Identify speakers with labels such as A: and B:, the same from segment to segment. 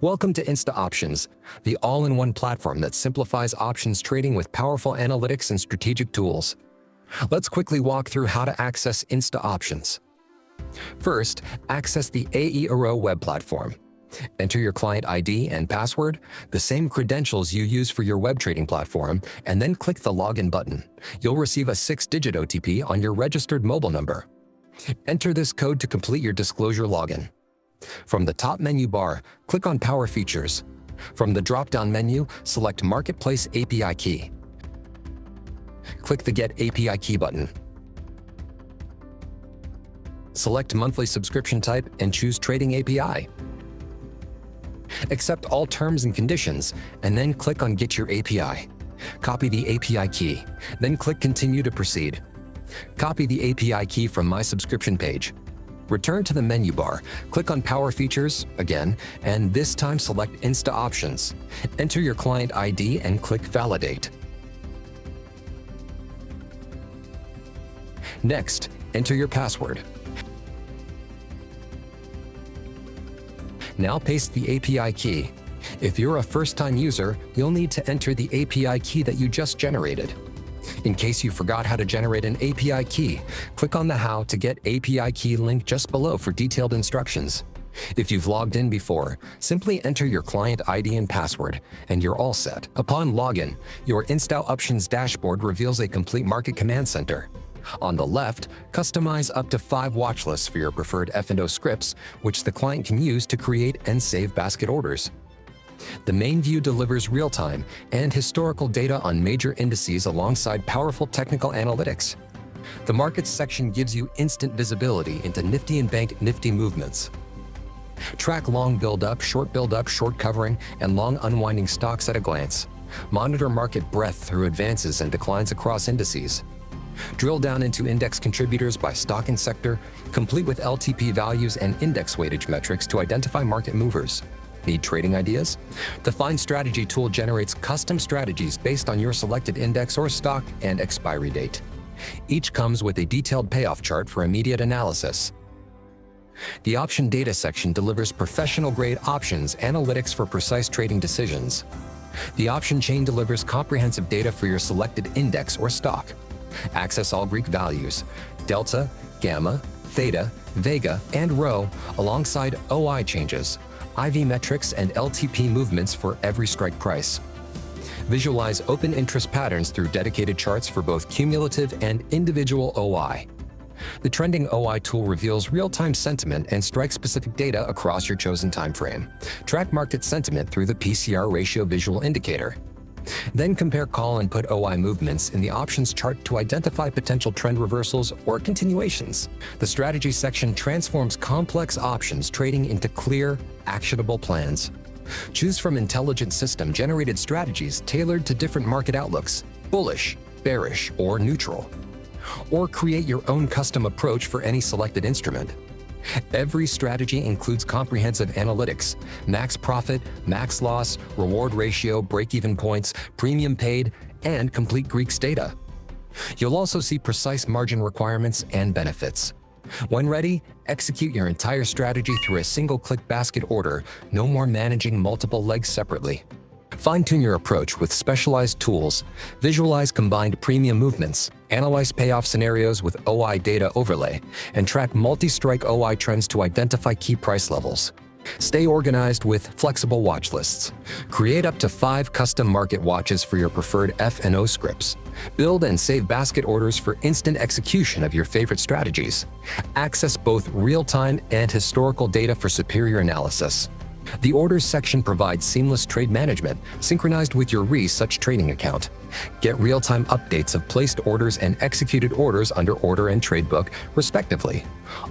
A: Welcome to InstaOptions, the all-in-one platform that simplifies options trading with powerful analytics and strategic tools. Let's quickly walk through how to access InstaOptions. First, access the AE web platform. Enter your client ID and password, the same credentials you use for your web trading platform, and then click the Login button. You'll receive a 6-digit OTP on your registered mobile number. Enter this code to complete your disclosure login. From the top menu bar, click on Power Features. From the drop-down menu, select Marketplace API Key. Click the Get API Key button. Select Monthly Subscription Type and choose Trading API. Accept all terms and conditions, and then click on Get Your API. Copy the API key, then click Continue to proceed. Copy the API key from My Subscription page. Return to the menu bar, click on Power Features again, and this time select InstaOptions. Enter your client ID and click Validate. Next, enter your password. Now paste the API key. If you're a first-time user, you'll need to enter the API key that you just generated. In case you forgot how to generate an API key, click on the How to Get API Key link just below for detailed instructions. If you've logged in before, simply enter your client ID and password, and you're all set. Upon login, your InstaOptions dashboard reveals a complete market command center. On the left, customize up to 5 watch lists for your preferred F&O scripts, which the client can use to create and save basket orders. The main view delivers real-time and historical data on major indices alongside powerful technical analytics. The Markets section gives you instant visibility into Nifty and Bank Nifty movements. Track long build-up, short covering, and long unwinding stocks at a glance. Monitor market breadth through advances and declines across indices. Drill down into index contributors by stock and sector, complete with LTP values and index weightage metrics to identify market movers. Need trading ideas? The Find Strategy tool generates custom strategies based on your selected index or stock and expiry date. Each comes with a detailed payoff chart for immediate analysis. The Option Data section delivers professional-grade options analytics for precise trading decisions. The Option Chain delivers comprehensive data for your selected index or stock. Access all Greek values, delta, gamma, theta, vega, and rho, alongside OI changes, IV metrics, and LTP movements for every strike price. Visualize open interest patterns through dedicated charts for both cumulative and individual OI. The Trending OI tool reveals real-time sentiment and strike-specific data across your chosen time frame. Track market sentiment through the PCR ratio visual indicator. Then compare call and put OI movements in the options chart to identify potential trend reversals or continuations. The strategy section transforms complex options trading into clear, actionable plans. Choose from intelligent system-generated strategies tailored to different market outlooks, bullish, bearish, or neutral. Or create your own custom approach for any selected instrument. Every strategy includes comprehensive analytics, max profit, max loss, reward ratio, break-even points, premium paid, and complete Greeks data. You'll also see precise margin requirements and benefits. When ready, execute your entire strategy through a single-click basket order, no more managing multiple legs separately. Fine-tune your approach with specialized tools, visualize combined premium movements, analyze payoff scenarios with OI data overlay, and track multi-strike OI trends to identify key price levels. Stay organized with flexible watch lists. Create up to 5 custom market watches for your preferred F&O scripts. Build and save basket orders for instant execution of your favorite strategies. Access both real-time and historical data for superior analysis. The Orders section provides seamless trade management, synchronized with your Such trading account. Get real-time updates of placed orders and executed orders under Order and Trade Book, respectively.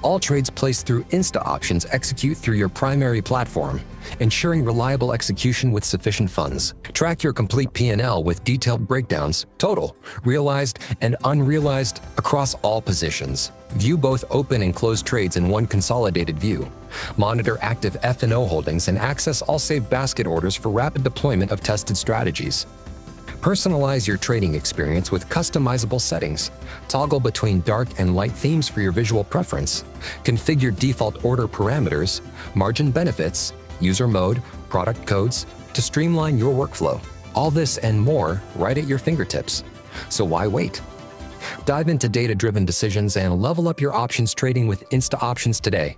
A: All trades placed through InstaOptions execute through your primary platform, ensuring reliable execution with sufficient funds. Track your complete P&L with detailed breakdowns, total, realized, and unrealized across all positions. View both open and closed trades in one consolidated view. Monitor active F&O holdings and access all saved basket orders for rapid deployment of tested strategies. Personalize your trading experience with customizable settings. Toggle between dark and light themes for your visual preference. Configure default order parameters, margin benefits, user mode, product codes to streamline your workflow. All this and more right at your fingertips. So why wait? Dive into data-driven decisions and level up your options trading with InstaOptions today.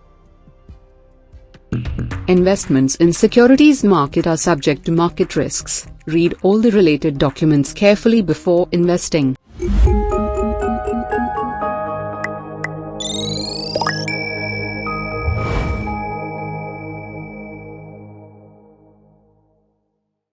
B: Investments in securities market are subject to market risks. Read all the related documents carefully before investing.